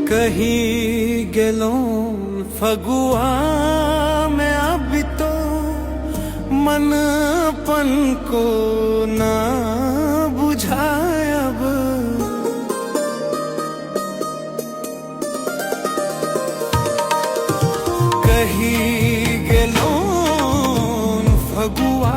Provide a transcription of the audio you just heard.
कहीं गेलो फगुआ में अब तो मन अपन को ना बुझाए अब। कहीं गेलो फगुआ